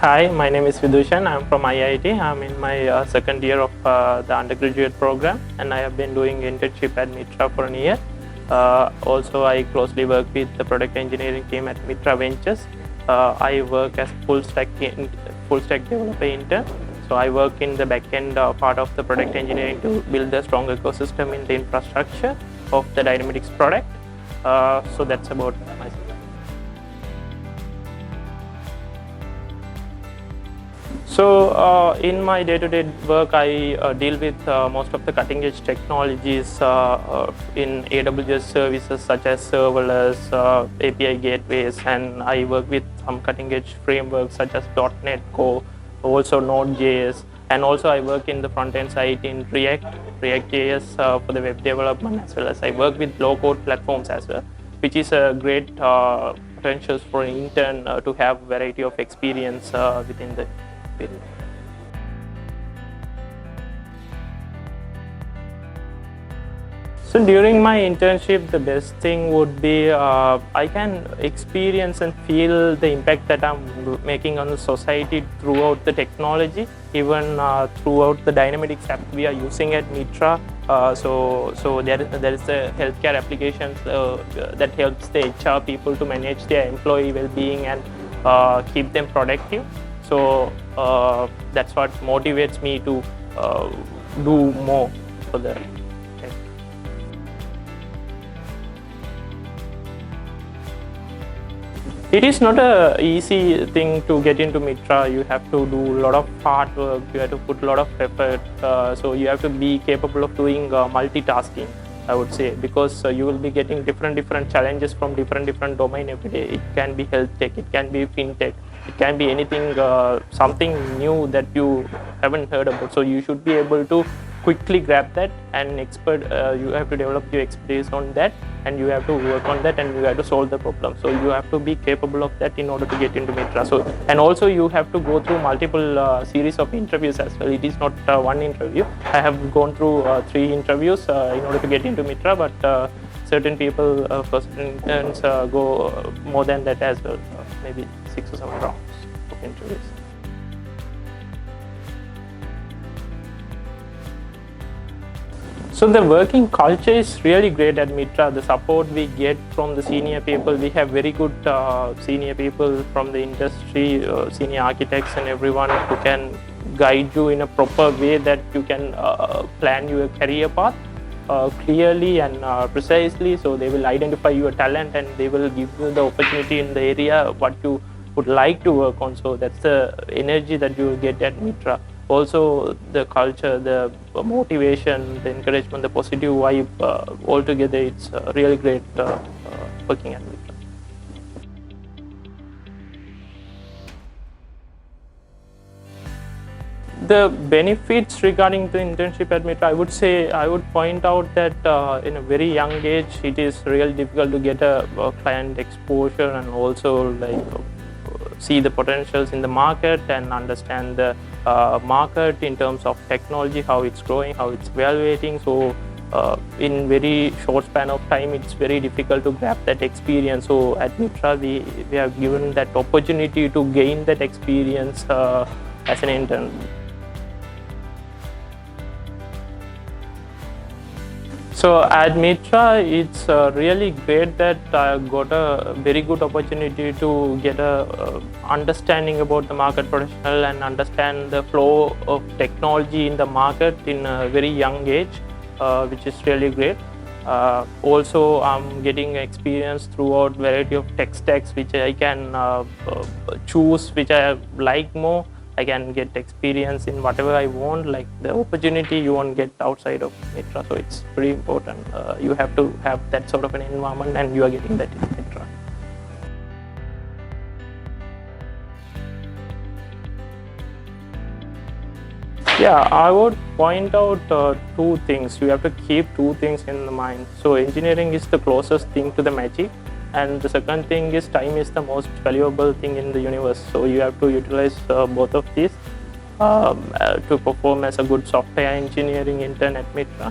Hi, my name is Vidushan. I'm from IIT. I'm in my second year of the undergraduate program, and I have been doing internship at Mitra for a year. Also, I closely work with the product engineering team at Mitra Ventures. I work as full stack developer intern. So I work in the backend part of the product engineering to build a strong ecosystem in the infrastructure of the Dynamics product. So that's about myself. So in my day-to-day work, I deal with most of the cutting-edge technologies in AWS services such as serverless, API gateways, and I work with some cutting-edge frameworks such as .NET Core, also Node.js, and also I work in the front-end side in React.js for the web development, as well as I work with low-code platforms as well, which is a great potentials for an intern to have variety of experience within the field. So during my internship, the best thing would be I can experience and feel the impact that I'm making on the society throughout the technology, even throughout the Dynamics app we are using at Mitra. So there is a healthcare application that helps the HR people to manage their employee well-being and keep them productive. So that's what motivates me to do more for the. It is not an easy thing to get into Mitra. You have to do a lot of hard work, you have to put a lot of effort, so you have to be capable of doing multitasking, I would say, because you will be getting different challenges from different domain every day. It can be health tech, it can be fintech, it can be anything, something new that you haven't heard about. So you should be able to quickly grab that and you have to develop your expertise on that, and you have to work on that, and you have to solve the problem. So you have to be capable of that in order to get into Mitra. So, and also you have to go through multiple series of interviews as well. It is not one interview. I have gone through 3 interviews in order to get into Mitra, but certain people, for certain interns, go more than that as well, maybe 6 or 7 rounds of interviews. So the working culture is really great at Mitra. The support we get from the senior people, we have very good senior people from the industry, senior architects and everyone who can guide you in a proper way that you can plan your career path clearly and precisely. So they will identify your talent and they will give you the opportunity in the area what you would like to work on. So that's the energy that you will get at Mitra. Also the culture, the motivation, the encouragement, the positive vibe, altogether it's really great working at Mitra. The benefits regarding the internship at Mitra, I would point out that in a very young age it is really difficult to get a client exposure and also like see the potentials in the market and understand the market in terms of technology, how it's growing, how it's evaluating. So in very short span of time, it's very difficult to grab that experience. So at Mitra, we have given that opportunity to gain that experience as an intern. So at Mitra, it's really great that I got a very good opportunity to get a understanding about the market potential and understand the flow of technology in the market in a very young age, which is really great. Also, I'm getting experience throughout variety of tech stacks, which I can choose, which I like more. I can get experience in whatever I want, like the opportunity you won't get outside of Mitra. So it's pretty important. You have to have that sort of an environment, and you are getting that in Mitra. Yeah, I would point out 2 things. You have to keep 2 things in the mind. So engineering is the closest thing to the magic. And the second thing is time is the most valuable thing in the universe. So you have to utilize both of these to perform as a good software engineering intern at Mitra.